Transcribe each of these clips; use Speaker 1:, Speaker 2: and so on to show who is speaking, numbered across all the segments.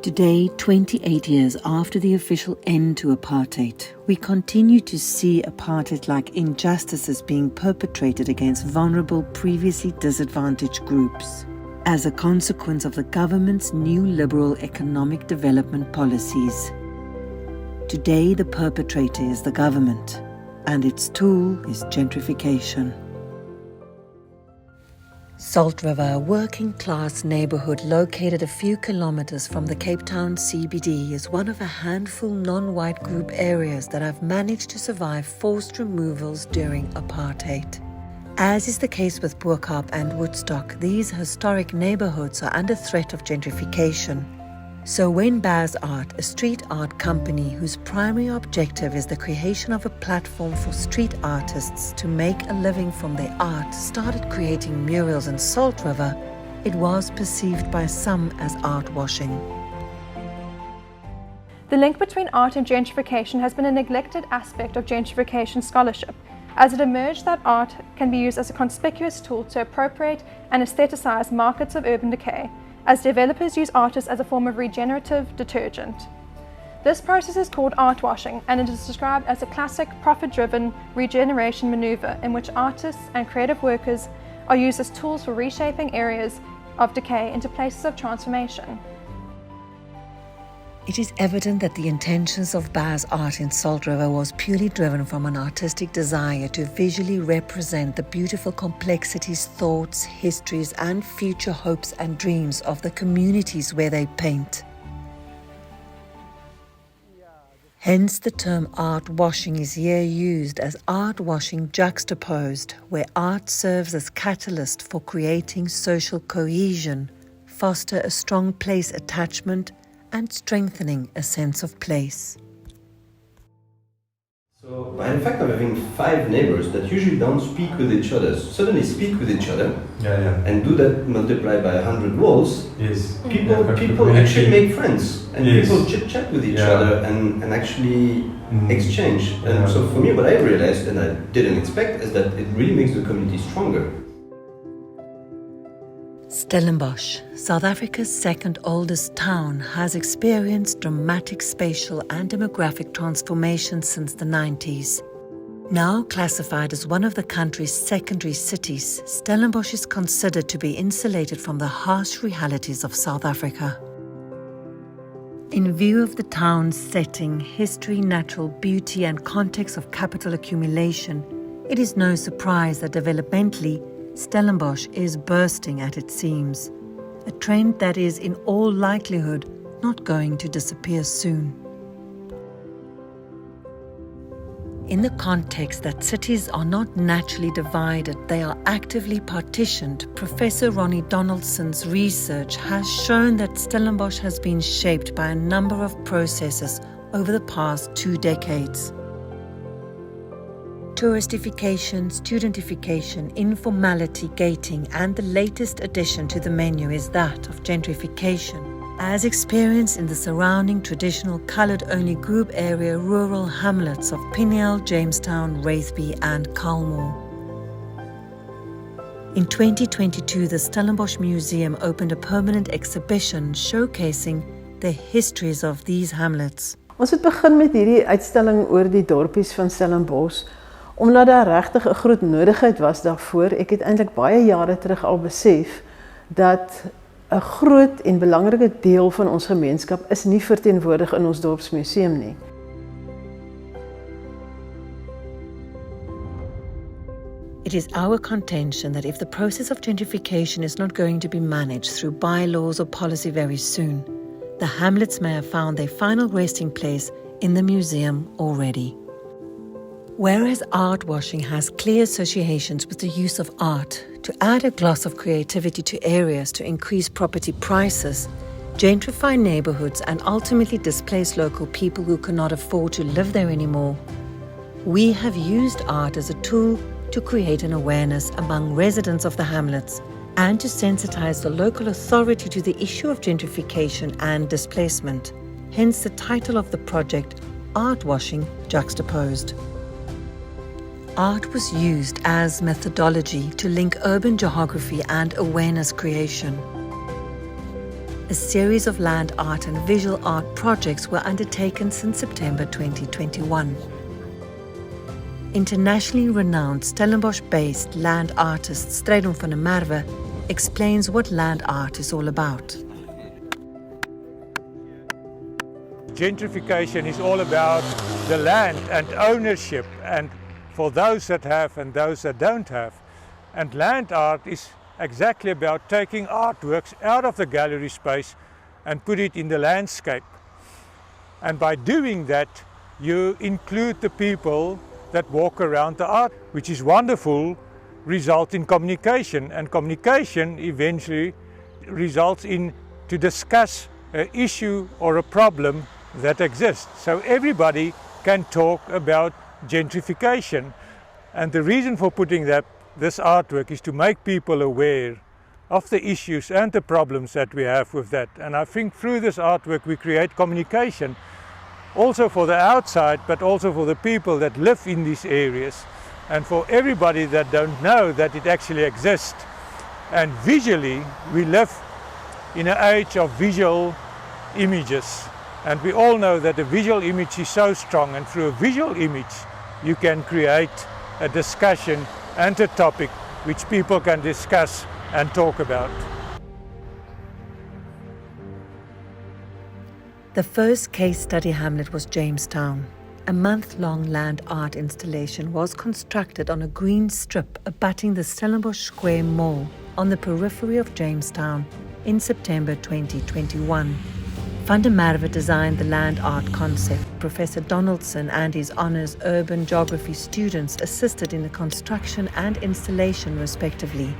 Speaker 1: Today, 28 years after the official end to apartheid, we continue to see apartheid-like injustices being perpetrated against vulnerable, previously disadvantaged groups as a consequence of the government's new liberal economic development policies. Today, the perpetrator is the government, and its tool is gentrification. Salt River, a working-class neighbourhood located a few kilometres from the Cape Town CBD, is one of a handful non-white group areas that have managed to survive forced removals during apartheid. As is the case with Bo-Kaap and Woodstock, these historic neighbourhoods are under threat of gentrification. So when Baz Art, a street art company whose primary objective is the creation of a platform for street artists to make a living from their art, started creating murals in Salt River, it was perceived by some as art washing.
Speaker 2: The link between art and gentrification has been a neglected aspect of gentrification scholarship, as it emerged that art can be used as a conspicuous tool to appropriate and aestheticize markets of urban decay, as developers use artists as a form of regenerative detergent. This process is called art washing, and it is described as a classic profit-driven regeneration maneuver in which artists and creative workers are used as tools for reshaping areas of decay into places of transformation.
Speaker 1: It is evident that the intentions of Baz Art in Salt River was purely driven from an artistic desire to visually represent the beautiful complexities, thoughts, histories, and future hopes and dreams of the communities where they paint. Hence the term art washing is here used as artwashing juxtaposed, where art serves as catalyst for creating social cohesion, foster a strong place attachment, and strengthening a sense of place.
Speaker 3: So, by the fact of having 5 neighbors that usually don't speak with each other, suddenly speak with each other, and do that multiplied by 100 walls, people actually make friends, and people chit-chat with each other and actually exchange. And so for me, what I realized, and I didn't expect, is that it really makes the community stronger.
Speaker 1: Stellenbosch, South Africa's second oldest town, has experienced dramatic spatial and demographic transformation since the 90s. Now classified as one of the country's secondary cities, Stellenbosch is considered to be insulated from the harsh realities of South Africa. In view of the town's setting, history, natural beauty, and context of capital accumulation, it is no surprise that developmentally, Stellenbosch is bursting at its seams, a trend that is in all likelihood not going to disappear soon. In the context that cities are not naturally divided, they are actively partitioned, Professor Ronnie Donaldson's research has shown that Stellenbosch has been shaped by a number of processes over the past 2 decades. Touristification, studentification, informality, gating, and the latest addition to the menu is that of gentrification, as experienced in the surrounding traditional coloured-only group area rural hamlets of Pienaar, Jamestown, Wraithby, and Culmore. In 2022, the Stellenbosch Museum opened a permanent exhibition showcasing the histories of these hamlets.
Speaker 4: Ons het begin met hierdie uitstalling oor die dorpies van Stellenbosch, omdat daar regtig 'n groot nodigheid was daarvoor. Ek het eintlik baie jare terug al besef dat 'n groot en belangrike deel van ons gemeenskap is nie verteenwoordig in ons dorpsmuseum nie.
Speaker 1: It is our contention that if the process of gentrification is not going to be managed through bylaws or policy very soon, the hamlets may have found their final resting place in the museum already. Whereas art washing has clear associations with the use of art to add a gloss of creativity to areas to increase property prices, gentrify neighborhoods, and ultimately displace local people who cannot afford to live there anymore, we have used art as a tool to create an awareness among residents of the hamlets and to sensitize the local authority to the issue of gentrification and displacement. Hence the title of the project, Artwashing Juxtaposed. Art was used as methodology to link urban geography and awareness creation. A series of land art and visual art projects were undertaken since September 2021. Internationally renowned Stellenbosch-based land artist Strydom van der Merwe explains what land art is all about.
Speaker 5: Gentrification is all about the land and ownership, and for those that have and those that don't have. And land art is exactly about taking artworks out of the gallery space and put it in the landscape. And by doing that, you include the people that walk around the art, which is wonderful, results in communication. And communication eventually results in to discuss an issue or a problem that exists. So everybody can talk about gentrification. And the reason for putting this artwork is to make people aware of the issues and the problems that we have with that. And I think through this artwork we create communication also for the outside, but also for the people that live in these areas, and for everybody that don't know that it actually exists. And visually, we live in an age of visual images. And we all know that a visual image is so strong, and through a visual image you can create a discussion and a topic which people can discuss and talk about.
Speaker 1: The first case study hamlet was Jamestown. A month-long land art installation was constructed on a green strip abutting the Stellenbosch Square Mall on the periphery of Jamestown in September 2021. Van der Merwe designed the land art concept. Professor Donaldson and his honours urban geography students assisted in the construction and installation respectively.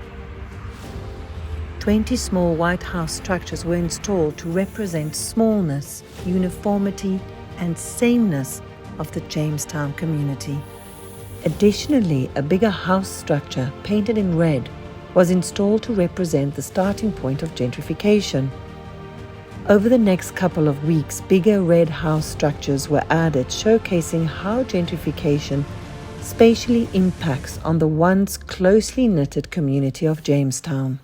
Speaker 1: 20 small White House structures were installed to represent smallness, uniformity and sameness of the Jamestown community. Additionally, a bigger house structure painted in red was installed to represent the starting point of gentrification. Over the next couple of weeks, bigger red house structures were added, showcasing how gentrification spatially impacts on the once closely knitted community of Jamestown.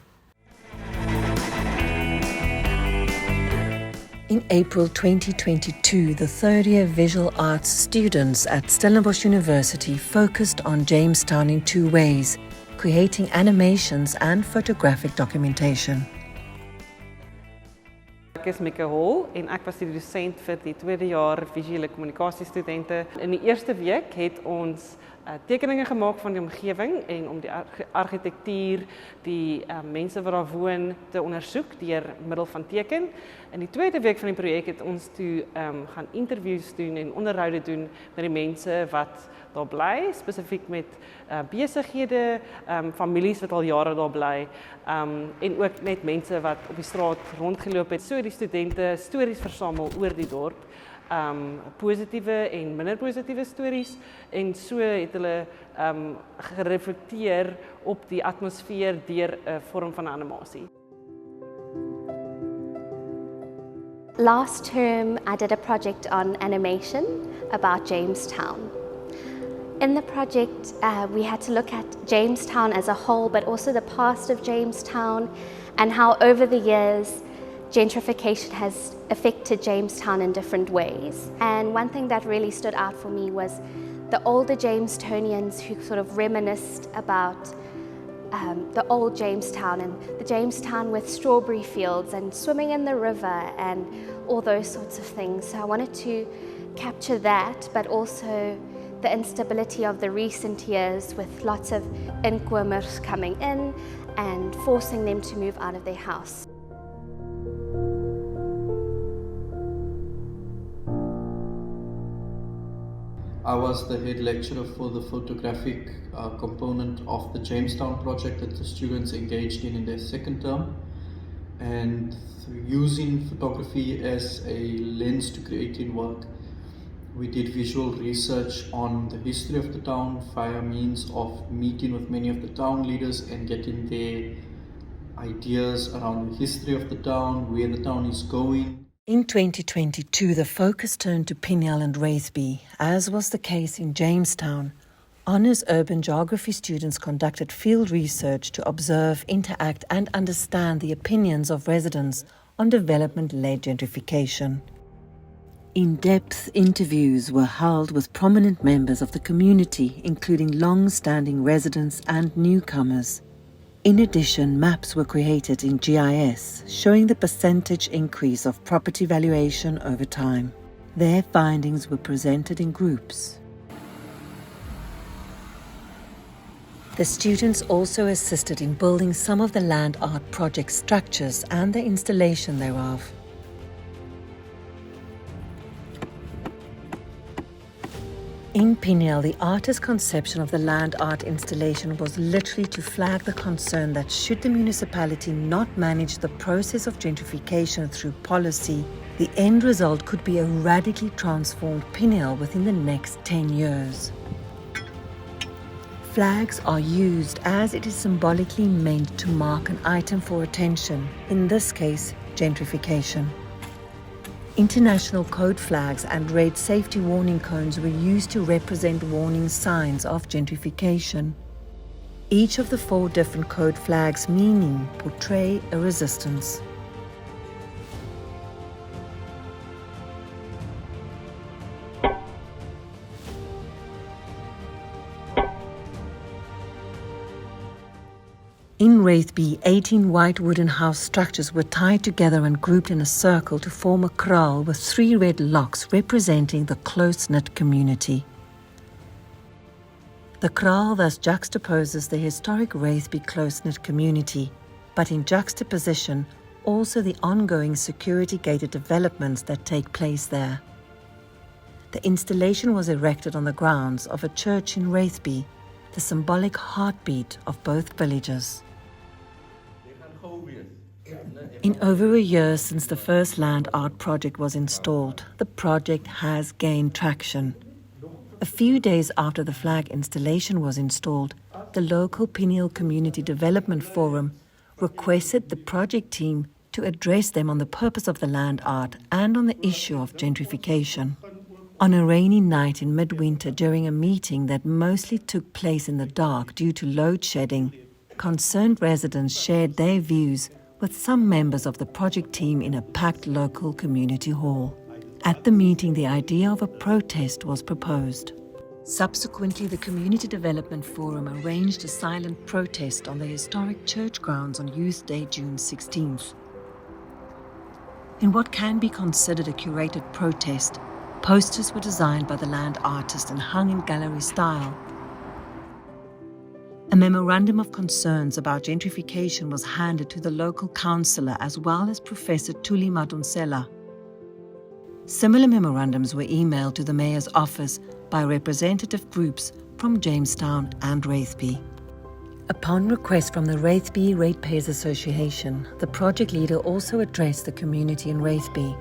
Speaker 1: In April 2022, the third-year visual arts students at Stellenbosch University focused on Jamestown in two ways, creating animations and photographic documentation.
Speaker 6: Ek is Mieke Hol en ek was die dosent vir die tweede jaar visuele kommunikasie studente. In die eerste week het ons tekeninge gemaak van die omgewing en om die argitektuur, die mense wat daar woon te ondersoek deur middel van teken. In die tweede week van die projek het ons toe gaan interviews doen en onderhoude doen met die mense wat daar bly, spesifiek met besighede, families wat al jare daar bly, en ook net mense wat op die straat rondgeloop het. So die studente stories versamel oor die dorp, positiewe en minder positiewe stories, en so het hulle gereflekteer op die atmosfeer deur 'n vorm van animasie.
Speaker 7: Last term, I did a project on animation about Jamestown. In the project, we had to look at Jamestown as a whole, but also the past of Jamestown and how over the years, gentrification has affected Jamestown in different ways. And one thing that really stood out for me was the older Jamestonians who sort of reminisced about the old Jamestown and the Jamestown with strawberry fields and swimming in the river and all those sorts of things. So I wanted to capture that, but also the instability of the recent years with lots of inkomers coming in and forcing them to move out of their house.
Speaker 8: I was the head lecturer for the photographic component of the Jamestown project that the students engaged in their second term. And using photography as a lens to creating work, we did visual research on the history of the town via means of meeting with many of the town leaders and getting their ideas around the history of the town, where the town is going.
Speaker 1: In 2022, the focus turned to Pienaar and Ratheby, as was the case in Jamestown. Honours urban geography students conducted field research to observe, interact and understand the opinions of residents on development-led gentrification. In-depth interviews were held with prominent members of the community, including long-standing residents and newcomers. In addition, maps were created in GIS showing the percentage increase of property valuation over time. Their findings were presented in groups. The students also assisted in building some of the land art project structures and the installation thereof. In Pienaar, the artist's conception of the land art installation was literally to flag the concern that should the municipality not manage the process of gentrification through policy, the end result could be a radically transformed Pienaar within the next 10 years. Flags are used as it is symbolically meant to mark an item for attention, in this case, gentrification. International code flags and red safety warning cones were used to represent warning signs of gentrification. Each of the 4 different code flags' meaning portray a resistance. In Wraithby, 18 white wooden house structures were tied together and grouped in a circle to form a kraal with 3 red locks representing the close-knit community. The kraal thus juxtaposes the historic Wraithby close-knit community, but in juxtaposition also the ongoing security-gated developments that take place there. The installation was erected on the grounds of a church in Wraithby, the symbolic heartbeat of both villages. In over a year since the first land art project was installed, the project has gained traction. A few days after the flag installation was installed, the local Pienaar Community Development Forum requested the project team to address them on the purpose of the land art and on the issue of gentrification. On a rainy night in midwinter during a meeting that mostly took place in the dark due to load shedding, concerned residents shared their views with some members of the project team in a packed local community hall. At the meeting, the idea of a protest was proposed. Subsequently, the Community Development Forum arranged a silent protest on the historic church grounds on Youth Day, June 16th. In what can be considered a curated protest, posters were designed by the land artist and hung in gallery style. A memorandum of concerns about gentrification was handed to the local councillor as well as Professor Tuli Madonsela. Similar memorandums were emailed to the mayor's office by representative groups from Jamestown and Wraithby. Upon request from the Wraithby Ratepayers Association, the project leader also addressed the community in Wraithby.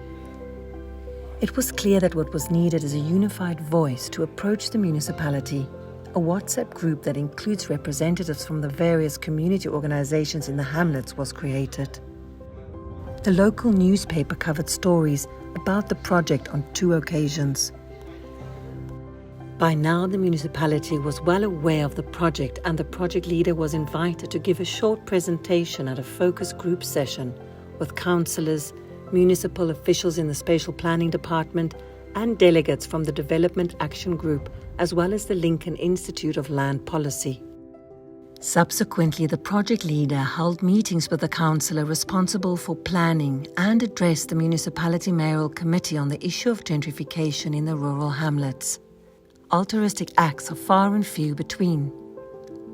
Speaker 1: It was clear that what was needed is a unified voice to approach the municipality. A WhatsApp group that includes representatives from the various community organizations in the hamlets was created. The local newspaper covered stories about the project on 2 occasions. By now, the municipality was well aware of the project, and the project leader was invited to give a short presentation at a focus group session with councillors, municipal officials in the Spatial Planning Department, and delegates from the Development Action Group, as well as the Lincoln Institute of Land Policy. Subsequently, the project leader held meetings with the councillor responsible for planning and addressed the municipality mayoral committee on the issue of gentrification in the rural hamlets. Altruistic acts are far and few between.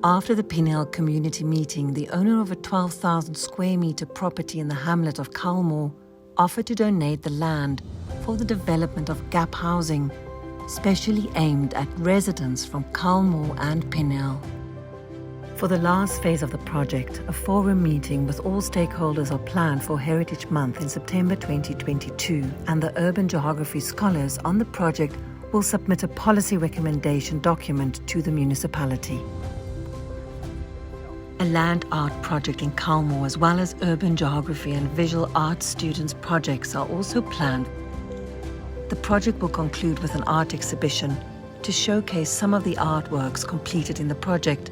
Speaker 1: After the Pienaar community meeting, the owner of a 12,000 square metre property in the hamlet of Culmore offered to donate the land for the development of gap housing, specially aimed at residents from Culmore and Pienaar. For the last phase of the project, a forum meeting with all stakeholders are planned for Heritage Month in September 2022, and the urban geography scholars on the project will submit a policy recommendation document to the municipality. A land art project in Culmore, as well as urban geography and visual arts students' projects, are also planned. The project will conclude with an art exhibition to showcase some of the artworks completed in the project,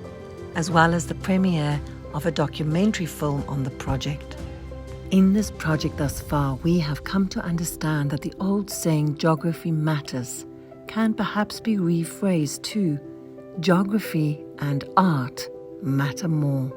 Speaker 1: as well as the premiere of a documentary film on the project. In this project thus far, we have come to understand that the old saying, geography matters, can perhaps be rephrased to, geography and art matter more.